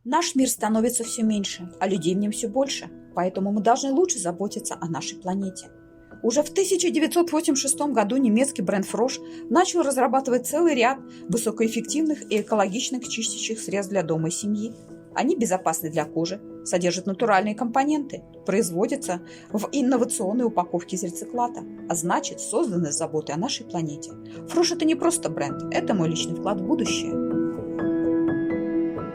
Наш мир становится все меньше, а людей в нем все больше, поэтому мы должны лучше заботиться о нашей планете. Уже в 1986 году немецкий бренд Frosch начал разрабатывать целый ряд высокоэффективных и экологичных чистящих средств для дома и семьи. Они безопасны для кожи, содержат натуральные компоненты, производятся в инновационной упаковке из рециклата, а значит, созданы с заботой о нашей планете. Frosch – это не просто бренд, это мой личный вклад в будущее.